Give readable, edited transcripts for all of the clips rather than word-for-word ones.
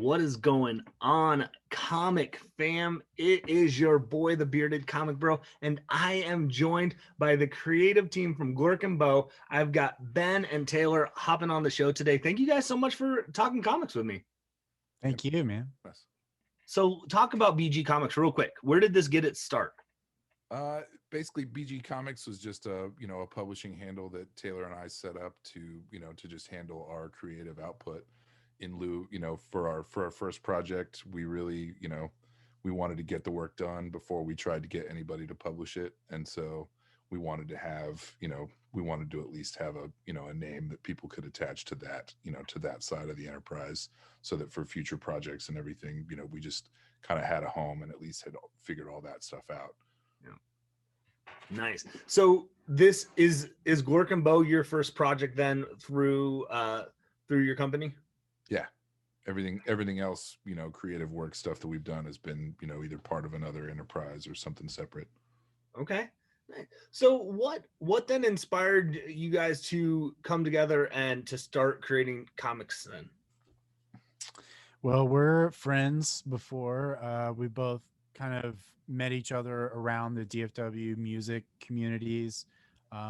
What is going on, comic fam? It is your boy, the bearded comic bro, and I am joined by the creative team from Gl'urk and Bo. I've got Ben and Taylor hopping on the show today. Thank you guys so much for talking comics with me. Thank you, man. So, talk about BG Comics real quick. Where did this get its start? Uh, Basically, BG Comics was just a publishing handle that Taylor and I set up to just handle our creative output in lieu, for our first project. We really, we wanted to get the work done before we tried to get anybody to publish it, and so we wanted to have, we wanted to at least have a name that people could attach to that, to that side of the enterprise, so that for future projects and everything, we just kind of had a home and at least had figured all that stuff out. Nice. So this is Gl'urk and Bo your first project then through your company? Yeah. Everything else, creative work stuff that we've done has been, either part of another enterprise or something separate. Okay. So what then inspired you guys to come together and to start creating comics then? Well, we're friends before. We both kind of met each other around the DFW music communities,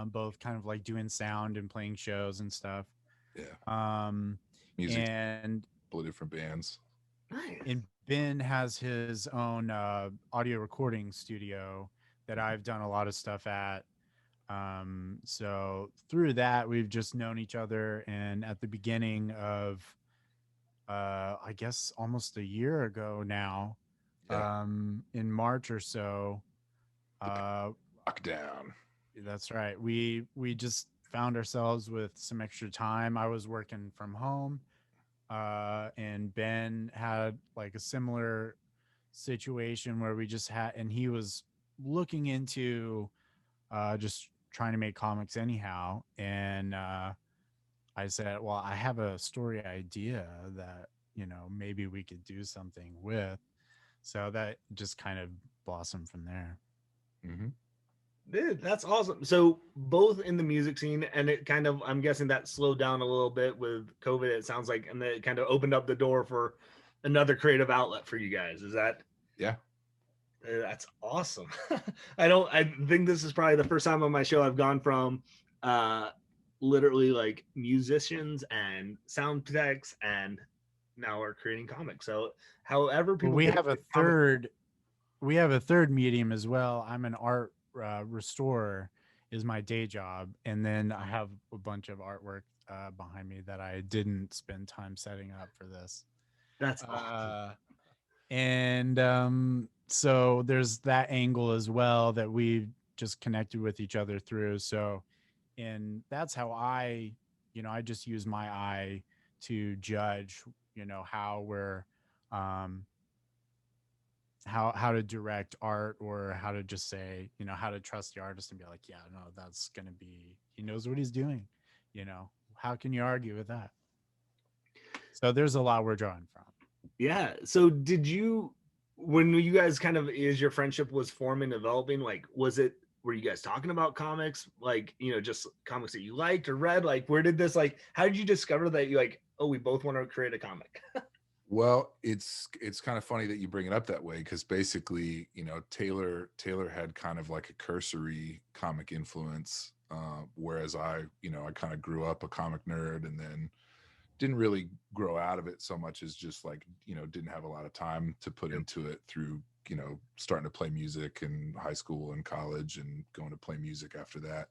both kind of like doing sound and playing shows and stuff. Yeah. Music, and couple of different bands. Nice. And Ben has his own audio recording studio that I've done a lot of stuff at. So through that, we've just known each other. And at the beginning of, I guess almost a year ago now, in March or so, lockdown. That's right. We just found ourselves with some extra time. I was working from home, and Ben had like a similar situation where we just had, and he was looking into just trying to make comics anyhow. And I said, well, I have a story idea that, maybe we could do something with. So that just kind of blossomed from there. Mm-hmm. Dude, that's awesome. So both in the music scene, and it kind of, I'm guessing that slowed down a little bit with COVID, it sounds like, and then it kind of opened up the door for another creative outlet for you guys. Is that? Yeah. That's awesome. I think this is probably the first time on my show I've gone from literally like musicians and sound techs, and now we're creating comics. So however people we have a third medium as well. I'm an art restorer is my day job, and then I have a bunch of artwork behind me that I didn't spend time setting up for this. That's awesome. And so there's that angle as well that we just connected with each other through. So, and that's how I just use my eye to judge, how we're how to direct art, or how to just say, how to trust the artist and be like, yeah, no, that's going to be, he knows what he's doing. How can you argue with that? So there's a lot we're drawing from. Yeah. So did you, when you guys kind of, as your friendship was forming, developing, like, were you guys talking about comics, like, just comics that you liked or read? Like, where did this, like, how did you discover that you like, oh, we both want to create a comic? Well, it's kind of funny that you bring it up that way, because basically, Taylor had kind of like a cursory comic influence, whereas I kind of grew up a comic nerd, and then didn't really grow out of it so much as just like, didn't have a lot of time to put into it through, starting to play music in high school and college and going to play music after that.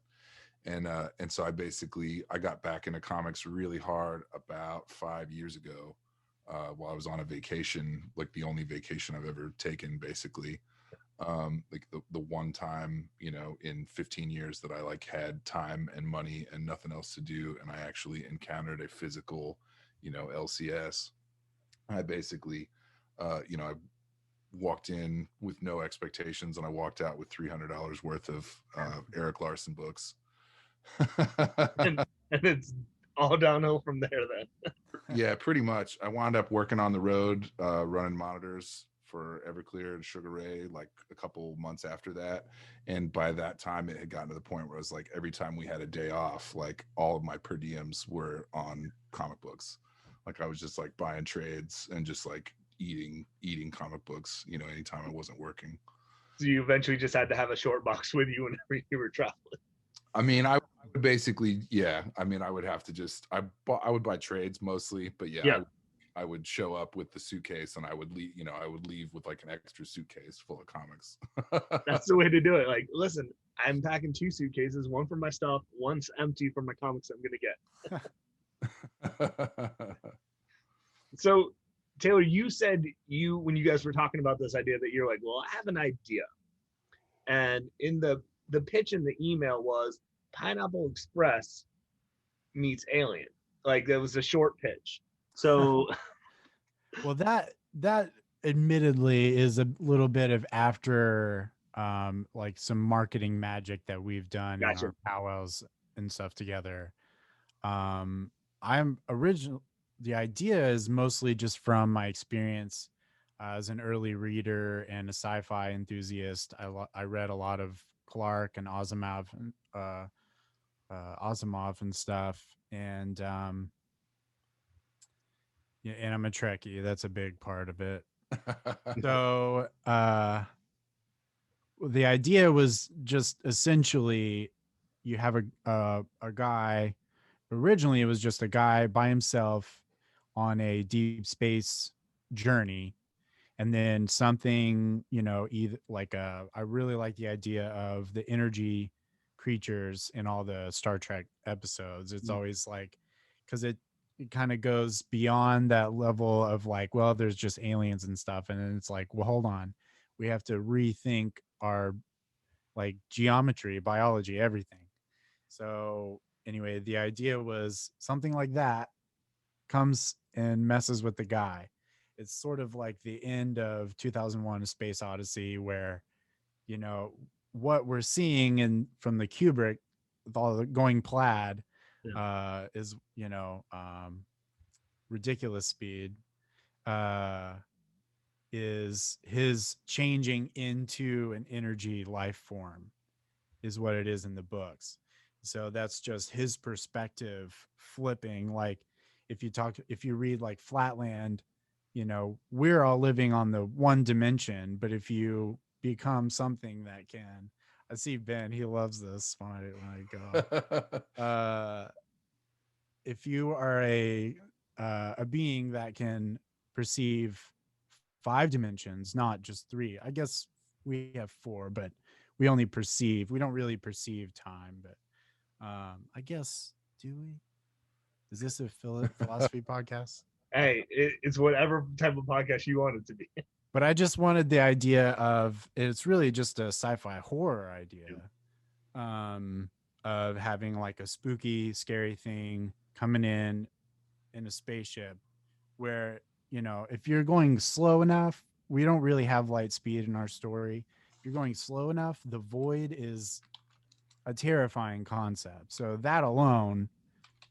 And so I got back into comics really hard about 5 years ago, while I was on a vacation, like the only vacation I've ever taken, basically. Like the one time, in 15 years that I like had time and money and nothing else to do, and I actually encountered a physical, LCS. I basically, I walked in with no expectations, and I walked out with $300 worth of Eric Larson books. and it's all downhill from there then. Yeah, pretty much. I wound up working on the road, running monitors for Everclear and Sugar Ray, like a couple months after that. And by that time, it had gotten to the point where it was like every time we had a day off, like all of my per diems were on comic books. Like I was just like buying trades and just like eating comic books, you know, anytime I wasn't working. So you eventually just had to have a short box with you whenever you were traveling. I mean, I would basically, yeah. I mean, I would have to just, I would buy trades mostly, but yeah, Yeah. I would show up with the suitcase and I would leave, you know, I would leave with like an extra suitcase full of comics. That's the way to do it. Like, listen, I'm packing 2 suitcases, one for my stuff, one's empty for my comics I'm gonna get. So Taylor, you said when you guys were talking about this idea that you're like, well, I have an idea. And in the pitch in the email was Pineapple Express meets Alien. Like that was a short pitch. So Well, that admittedly is a little bit of after like some marketing magic that we've done in gotcha. our powwows and stuff together. I'm original The idea is mostly just from my experience as an early reader and a sci-fi enthusiast. I read a lot of Gl'urk and Asimov and stuff, and yeah, and I'm a Trekkie. That's a big part of it. So the idea was just essentially you have a guy. Originally, it was just a guy by himself on a deep space journey, and then something, you know, either like I really like the idea of the energy creatures in all the Star Trek episodes. It's always like, because it kind of goes beyond that level of like, well, there's just aliens and stuff, and then it's like, well, hold on, we have to rethink our like geometry, biology, everything. So anyway, the idea was something like that comes and messes with the guy. It's sort of like the end of 2001: A Space Odyssey, where, you know, what we're seeing in from the Kubrick, with all the going plaid, is, you know, ridiculous speed, uh, is his changing into an energy life form, is what it is in the books. So that's just his perspective flipping. Like if you read like Flatland, you know, we're all living on the one dimension, but if you become something that can, I see Ben, he loves this when I go. If you are a being that can perceive 5 dimensions, not just 3. I guess we have 4, but we don't really perceive time, but I guess, do we? Is this a philosophy podcast? Hey, it's whatever type of podcast you want it to be. But I just wanted the idea of, it's really just a sci-fi horror idea, of having like a spooky, scary thing coming in a spaceship where, you know, if you're going slow enough, we don't really have light speed in our story. If you're going slow enough, the void is a terrifying concept. So that alone,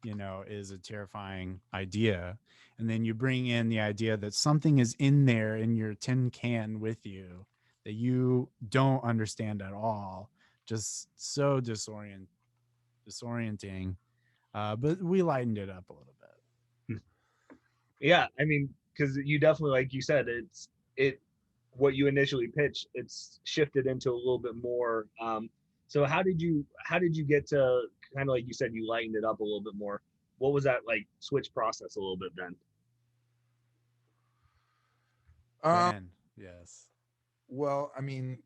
you know, is a terrifying idea. And then you bring in the idea that something is in there in your tin can with you that you don't understand at all. Just so disorienting. But we lightened it up a little bit. Yeah, I mean, because you definitely, like you said, it what you initially pitched, it's shifted into a little bit more. So how did you get to, kind of like you said, you lightened it up a little bit more? What was that like switch process a little bit then? Ben, yes. Well, I mean,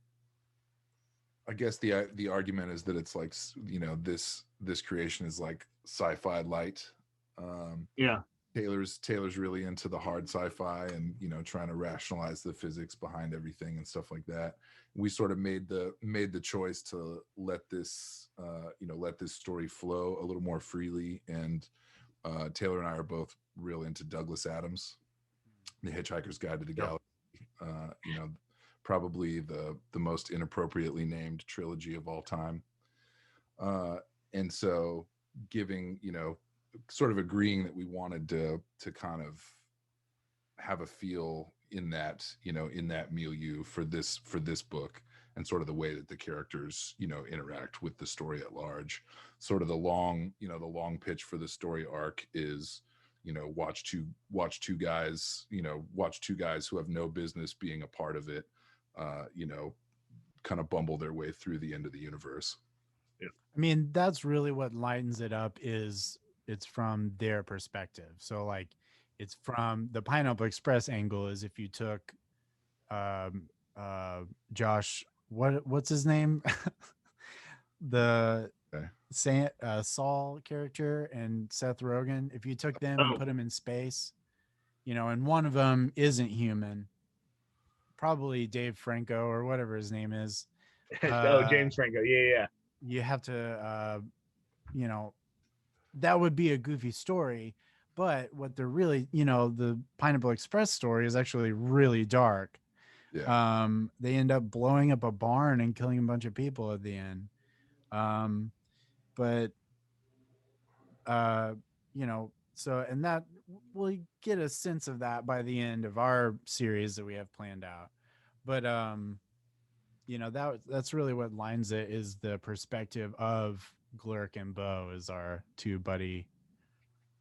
I guess the argument is that it's like, you know, this creation is like sci-fi light. Yeah. Taylor's really into the hard sci-fi and, you know, trying to rationalize the physics behind everything and stuff like that. We sort of made the choice to let this let this story flow a little more freely. And Taylor and I are both real into Douglas Adams, The Hitchhiker's Guide to the Galaxy. You know, probably the most inappropriately named trilogy of all time. And so giving, you know, sort of agreeing that we wanted to kind of have a feel in that, you know, in that milieu for this book, and sort of the way that the characters, you know, interact with the story at large. Sort of the long pitch for the story arc is, watch two guys, watch two guys who have no business being a part of it, kind of bumble their way through the end of the universe. I mean, that's really what lightens it up is it's from their perspective. So like it's from the Pineapple Express angle is if you took um Josh, what's his name? the Okay. Saul character and Seth Rogen, if you took them and Oh, put them in space, and one of them isn't human, probably Dave Franco or whatever his name is. oh, James Franco. Yeah. You have to, you know, that would be a goofy story. But what they're really, the Pineapple Express story is actually really dark. Yeah. They end up blowing up a barn and killing a bunch of people at the end. But uh, so and that we'll get a sense of that by the end of our series that we have planned out. But that's really what lines it is the perspective of Gl'urk and Bo as our two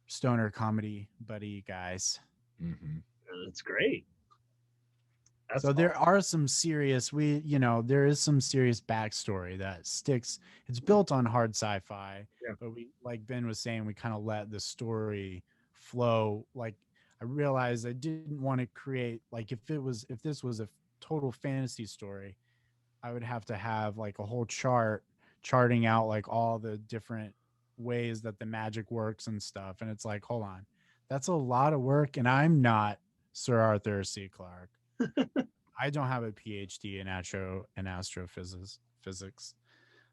stoner comedy buddy guys. Mm-hmm. That's great. That's So there awesome. are some serious there is some serious backstory that sticks. It's built on hard sci-fi, Yeah. but we, like Ben was saying, we kind of let the story flow. Like I realized I didn't want to create, like, if this was a total fantasy story, I would have to have like a whole charting out like all the different ways that the magic works and stuff. And it's like, hold on, that's a lot of work, and I'm not Sir Arthur C. Clarke. I don't have a PhD in astrophysics.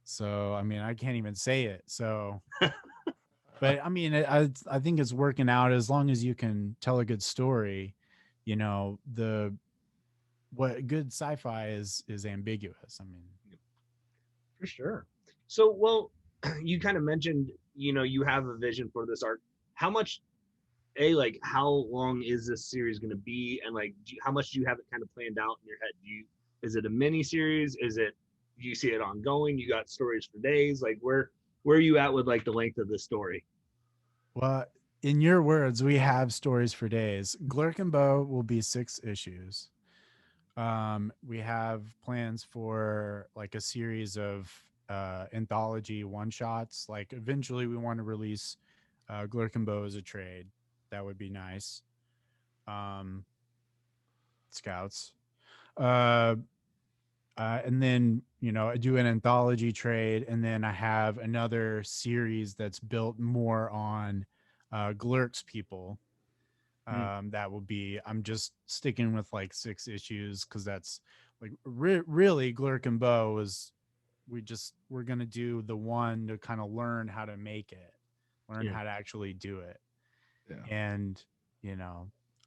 So I mean, I can't even say it. So, but I mean, I think it's working out as long as you can tell a good story. The what good sci-fi is ambiguous. I mean, For sure. So, well, you kind of mentioned, you have a vision for this arc. How much, like, how long is this series going to be? And like, how much do you have it kind of planned out in your head? Is it a mini series? Do you see it ongoing? You got stories for days? Like, where are you at with like the length of the story? well, in your words, we have stories for days. Glurk and Bow will be 6 issues. We have plans for like a series of anthology one shots. Like eventually we want to release Glurk and Bow as a trade. That would be nice. Scouts. Uh, and then I do an anthology trade, and then I have another series that's built more on Glurk's people. That will be, I'm just sticking with like 6 issues because that's like really Glurk and Bow is we're gonna do the one to kind of learn how to make it, learn Yeah. how to actually do it. Yeah. And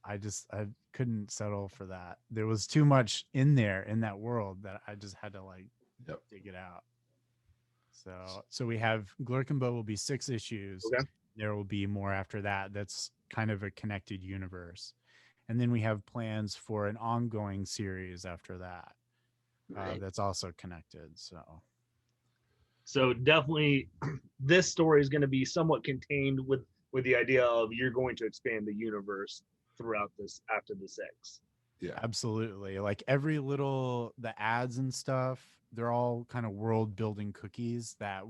I couldn't settle for that. There was too much in there in that world that I just had to like Yep. dig it out. So we have Glurk and Bow will be 6 issues. Okay. There will be more after that. That's kind of a connected universe. And then we have plans for an ongoing series after that. Right. That's also connected. So definitely, this story is going to be somewhat contained with the idea of you're going to expand the universe throughout this after the 6. Yeah. Absolutely. Like the ads and stuff, they're all kind of world building cookies that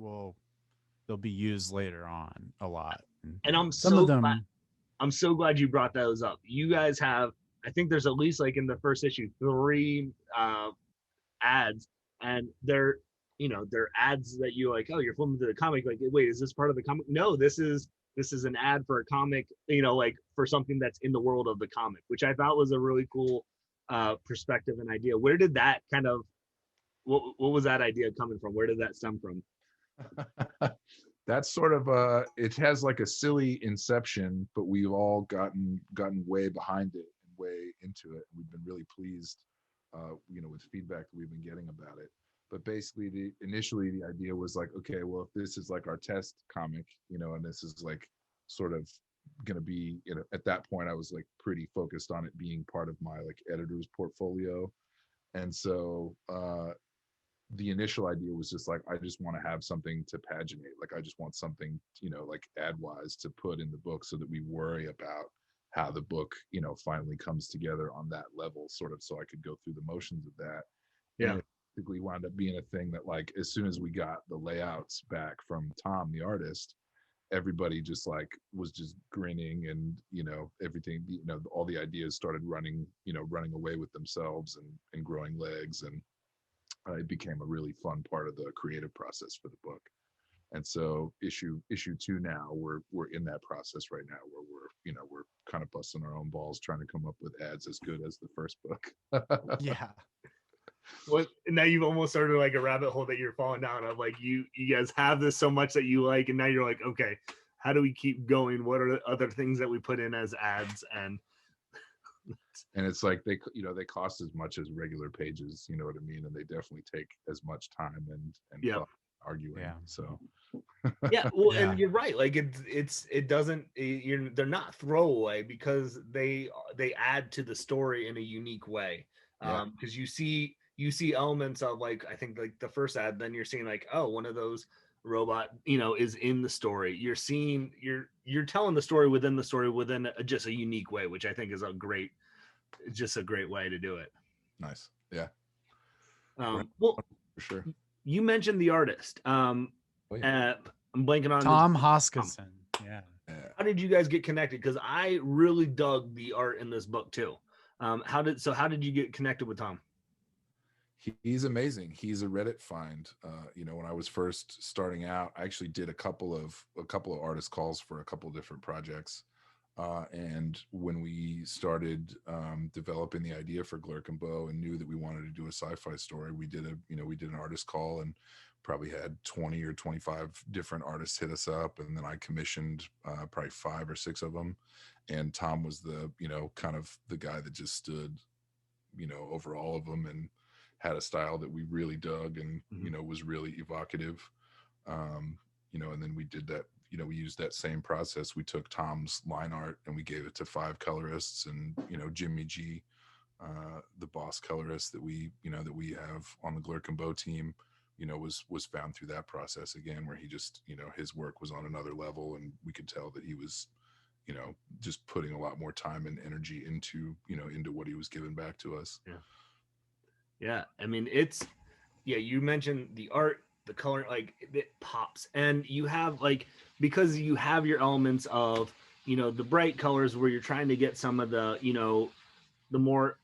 they'll be used later on a lot. And Some of them, I'm so glad you brought those up. You guys have, I think there's at least like in the first issue 3 ads, and they're ads that you like, oh, you're flipping to the comic, like, wait, is this part of the comic? No, this is an ad for a comic, like for something that's in the world of the comic, which I thought was a really cool perspective and idea. Where did that kind of what was that idea coming from? Where did that stem from? That's sort of it has like a silly inception, but we've all gotten way behind it and way into it. We've been really pleased with feedback that we've been getting about it. But basically initially the idea was like, okay, well, if this is like our test comic, and this is like sort of gonna be, at that point I was like pretty focused on it being part of my like editor's portfolio. And so the initial idea was just like, I just want to have something to paginate. Like, I just want something, like ad wise to put in the book so that we worry about how the book, finally comes together on that level, sort of, so I could go through the motions of that. Yeah. And it basically wound up being a thing that, like, as soon as we got the layouts back from Tom, the artist, everybody just like was just grinning, and everything, all the ideas started running away with themselves, and growing legs, and it became a really fun part of the creative process for the book. And so issue 2 now, we're in that process right now, where we're kind of busting our own balls trying to come up with ads as good as the first book. Yeah. Well, now you've almost started like a rabbit hole that you're falling down of, like, you guys have this so much that you like, and now you're like, okay, how do we keep going? What are the other things that we put in as ads? And it's like they cost as much as regular pages, you know what I mean, and they definitely take as much time and yeah, thought arguing. Yeah. So yeah, well, Yeah. and you're right. Like, it doesn't, they're not throwaway, because they add to the story in a unique way. Yeah. Because you see elements of, like, I think, like the first ad, then you're seeing like, oh, one of those robot is in the story. You're seeing, you're telling the story within just a unique way, which I think is a great way to do it. Nice. Yeah. Well, For sure. you mentioned the artist. Oh, yeah. I'm blanking on Tom Hoskison. Yeah. How did you guys get connected? Because I really dug the art in this book too. How did you get connected with Tom? He's amazing. He's a Reddit find. When I was first starting out, I actually did a couple of artist calls for a couple of different projects. And when we started developing the idea for Gl'urk and Bo, and knew that we wanted to do a sci-fi story, we did an artist call, and probably had 20 or 25 different artists hit us up, and then I commissioned probably 5 or 6 of them. And Tom was the kind of the guy that just stood over all of them, and had a style that we really dug, and was really evocative. And then we did that. We used that same process. We took Tom's line art and we gave it to 5 colorists, and Jimmy G, the boss colorist that we have on the Gl'urk and Bo team, was found through that process again, where he just his work was on another level, and we could tell that he was just putting a lot more time and energy into what he was giving back to us. Yeah, I mean, you mentioned the art, the color, like, it pops, and you have, like, because you have your elements of the bright colors, where you're trying to get some of the the more,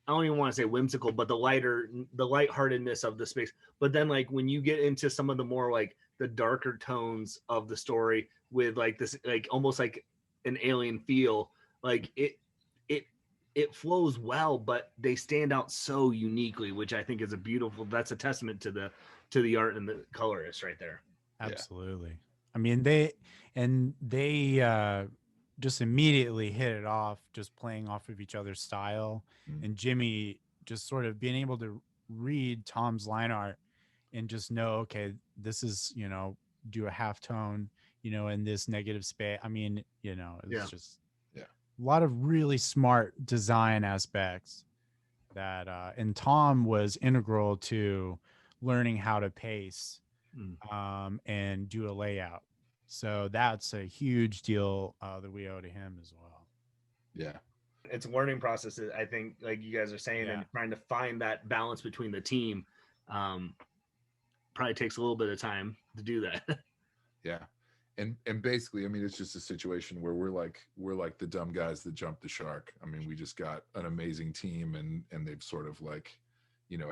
I don't even want to say whimsical, but the lightheartedness of the space. But then, like, when you get into some of the more, like, the darker tones of the story, with like this, like, almost like an alien feel, like it flows well, but they stand out so uniquely, which I think is that's a testament to the art and the colorist right there. Absolutely. I mean, they just immediately hit it off, just playing off of each other's style. And Jimmy just sort of being able to read Tom's line art and just know, okay, this is, do a half tone, in this negative space. I mean, it's just a lot of really smart design aspects that, and Tom was integral to learning how to pace and do a layout. So that's a huge deal that we owe to him as well. Yeah. It's a learning process, I think, like you guys are saying, and trying to find that balance between the team probably takes a little bit of time to do that. Yeah. And basically, I mean, it's just a situation where we're like the dumb guys that jumped the shark. I mean, we just got an amazing team, and they've sort of, like,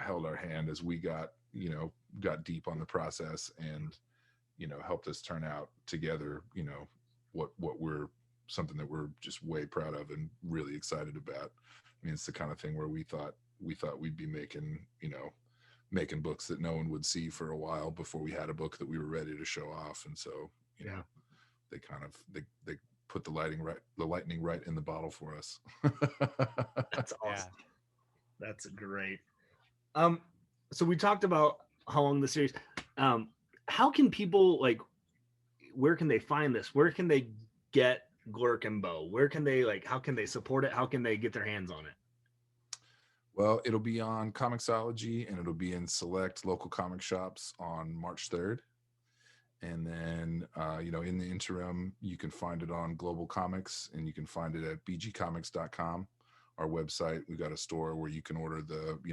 held our hand as we got deep on the process, and helped us turn out together what we're, something that we're just way proud of and really excited about. I mean, it's the kind of thing where we thought we'd be making books that no one would see for a while before we had a book that we were ready to show off. And so they kind of they put the lightning right in the bottle for us. That's awesome. That's great. So we talked about how long the series, how can people, like, where can they find this? Where can they get Gl'urk and Bo? Where can they, like, how can they support it? How can they get their hands on it? Well, it'll be on Comixology and it'll be in select local comic shops on March 3rd. And then, in the interim, you can find it on Global Comics and you can find it at bgcomics.com, our website. We've got a store where you can order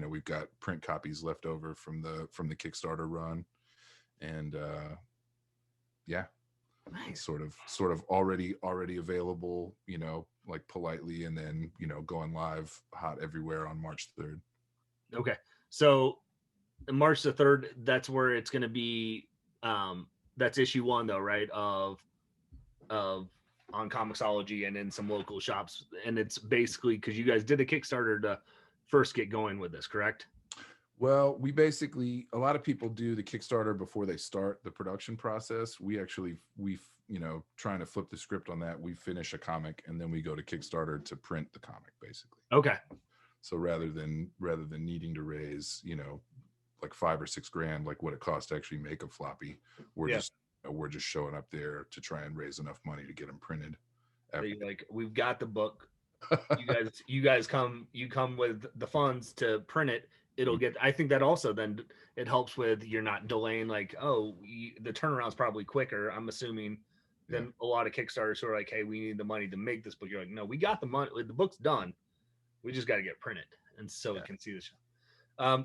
we've got print copies left over from the Kickstarter run. And Nice. sort of already available, like politely, and then, going live hot everywhere on March 3rd. Okay. So March the 3rd, that's where it's going to be. That's issue 1 though, right? Of on Comixology and in some local shops. And it's basically because you guys did a Kickstarter to first get going with this, correct? Well, a lot of people do the Kickstarter before they start the production process. We trying to flip the script on that. We finish a comic and then we go to Kickstarter to print the comic, basically. Okay. So rather than needing to raise, like $5 or $6 grand, like what it costs to actually make a floppy, we're just showing up there to try and raise enough money to get them printed. Like, we've got the book. you guys come with the funds to print it. It'll get, I think that also then it helps with, you're not delaying, like, the turnaround's probably quicker, I'm assuming, than a lot of Kickstarters who are like, hey, we need the money to make this book. You're like, no, we got the money, the book's done, we just got to get printed, and so we can see the show. How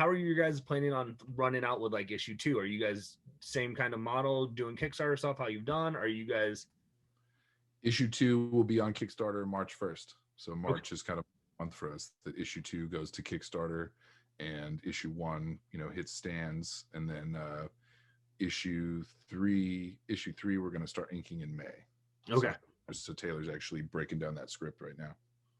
are you guys planning on running out with like issue 2? Are you guys same kind of model, doing Kickstarter stuff how you've done? Are you guys issue 2 will be on Kickstarter March 1st. So March is kind of a month for us that issue 2 goes to Kickstarter and issue 1, hits stands. And then issue 3, we're going to start inking in May. okay? So Taylor's actually breaking down that script right now.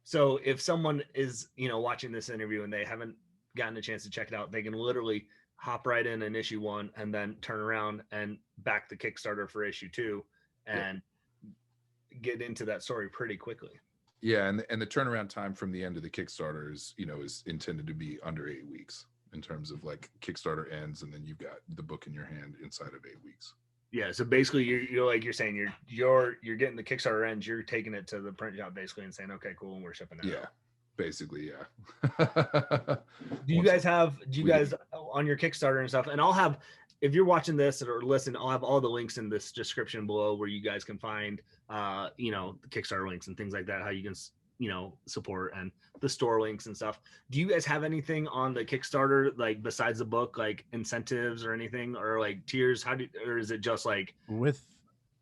So if someone is, watching this interview and they haven't gotten a chance to check it out, they can literally hop right in issue 1 and then turn around and back the Kickstarter for issue 2 and get into that story pretty quickly. Yeah, and the turnaround time from the end of the Kickstarter is intended to be under 8 weeks in terms of like Kickstarter ends and then you've got the book in your hand inside of 8 weeks. Yeah, so basically you're saying you're getting the Kickstarter ends, you're taking it to the print shop basically and saying, okay, cool, and we're shipping it. Yeah, out. Basically, yeah. Do you guys on your Kickstarter and stuff? And I'll have, if you're watching this or listen, I'll have all the links in this description below where you guys can find the Kickstarter links and things like that, how you can support, and the store links and stuff. Do you guys have anything on the Kickstarter, like besides the book, like incentives or anything, or like tiers? Or is it just like with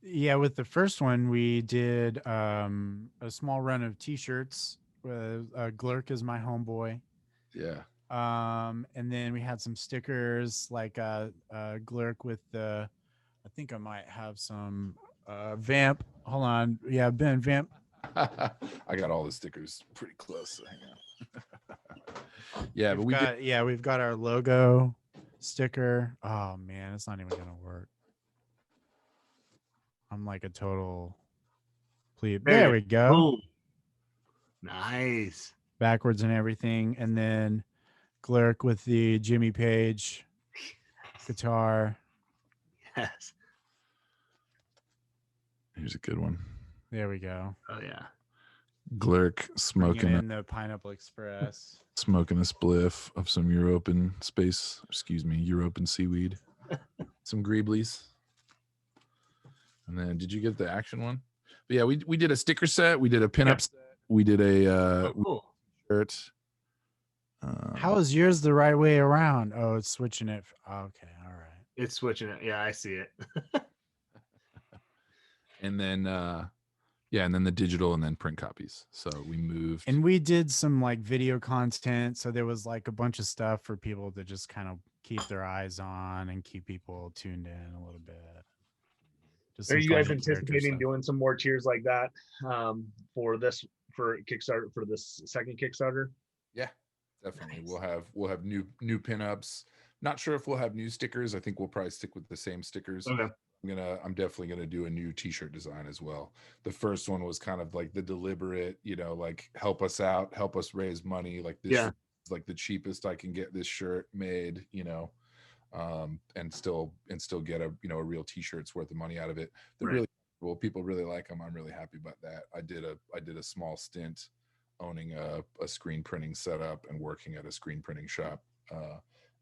the first one we did a small run of t-shirts with Gl'urk is my homeboy. Yeah. And then we had some stickers like Gl'urk with the, I think I might have some Vamp. Hold on. Yeah, Ben Vamp. I got all the stickers pretty close. So hang on. Yeah, we've got our logo sticker. Oh man, it's not even gonna work. I'm like a total plebe. There we go. Boom. Nice. Backwards and everything, and then Gl'urk with the Jimmy Page guitar. Yes. Here's a good one. There we go. Oh yeah. Gl'urk smoking in the Pineapple Express. Smoking a spliff of some European seaweed. Some Greeblies. And then did you get the action one? But yeah, we did a sticker set, we did a pinup set, we did a cool. shirt. How is yours the right way around? Oh, it's switching it. Okay, all right. It's switching it. Yeah, I see it. And then and then the digital and then print copies. So we moved. And we did some like video content. So there was like a bunch of stuff for people to just kind of keep their eyes on and keep people tuned in a little bit. Are you guys anticipating doing some more tiers like that for Kickstarter, for this second Kickstarter? Yeah, definitely. Nice. We'll have new pinups. Not sure if we'll have new stickers. I think we'll probably stick with the same stickers. Okay. I'm definitely gonna do a new t-shirt design as well. The first one was kind of like the deliberate, like help us out, help us raise money. Like this shirt is like the cheapest I can get this shirt made, and still get a real t-shirt's worth of money out of it. They're really cool. People really like them. I'm really happy about that. I did a small stint owning a screen printing setup and working at a screen printing shop.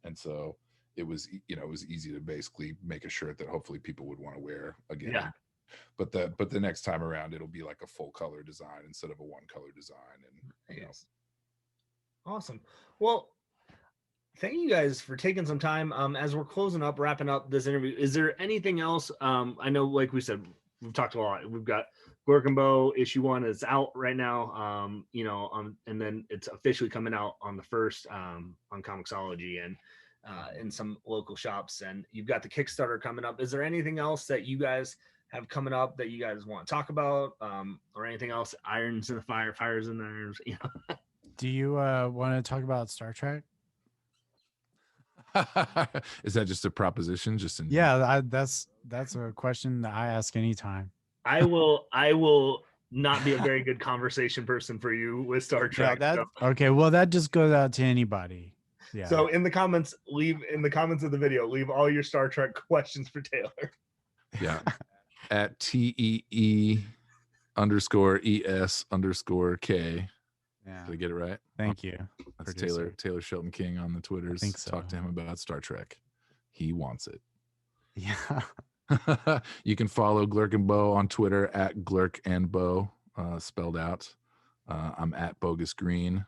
And so it was, you know, it was easy to basically make a shirt that hopefully people would want to wear again. Yeah. But the next time around, it'll be like a full color design instead of a one color design. And, you know. Awesome. Well, thank you guys for taking some time. As we're closing up, wrapping up this interview, is there anything else? I know, like we said, we've talked a lot. We've got Gl'urk and Bow issue 1 is out right now. And then it's officially coming out on the 1st on Comixology and in some local shops. And you've got the Kickstarter coming up. Is there anything else that you guys have coming up that you guys want to talk about, or anything else? Irons in the fire, fires in the irons. You know. Do you want to talk about Star Trek? Is that just a proposition? Yeah, that's a question that I ask anytime. I will not be a very good conversation person for you with Star Trek. Yeah, okay. Well, that just goes out to anybody. Yeah. So in the comments of the video, leave all your Star Trek questions for Taylor. Yeah. At TEE_ES_K. Yeah. Did I get it right? Thank you. That's producer. Taylor Shelton King on the Twitters. think so. Talk to him about Star Trek. He wants it. Yeah. You can follow Gl'urk and Bow on Twitter at Gl'urk and Bow, spelled out. I'm at Bogus Green.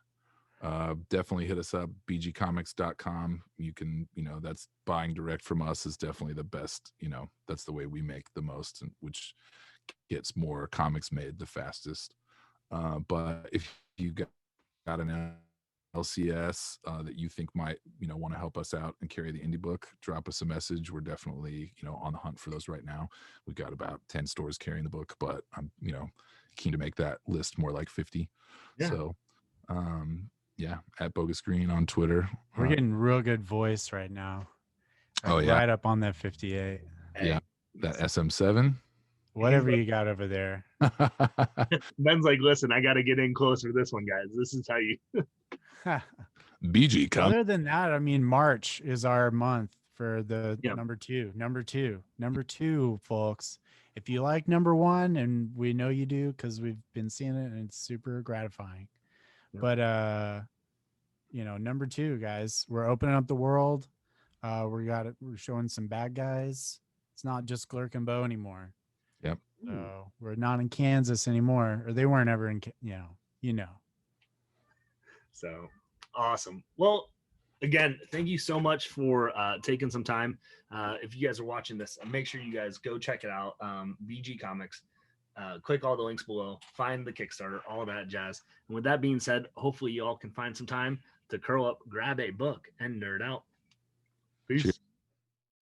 Definitely hit us up, bgcomics.com. You can, that's buying direct from us is definitely the best. That's the way we make the most, which gets more comics made the fastest. But if you got an LCS that you think might, want to help us out and carry the indie book, drop us a message. We're definitely, on the hunt for those right now. We've got about 10 stores carrying the book, but I'm, keen to make that list more like 50. Yeah. So, yeah, at Bogus Green on Twitter. We're getting real good voice right now. Right up on that 58. Yeah, that SM7. Whatever you got over there. Ben's like, listen, I got to get in closer to this one, guys. This is how you. BG come. Other than that, I mean, March is our month for the number two, folks. If you like number 1, and we know you do because we've been seeing it and it's super gratifying. But number 2, guys, we're opening up the world. We're showing some bad guys. It's not just Gl'urk and Bow anymore. Yep. So we're not in Kansas anymore, or they weren't ever in. So awesome. Well, again, thank you so much for taking some time. If you guys are watching this, make sure you guys go check it out. BG Comics. Click all the links below, find the Kickstarter, all of that jazz. And with that being said, hopefully you all can find some time to curl up, grab a book, and nerd out. Peace. Cheers.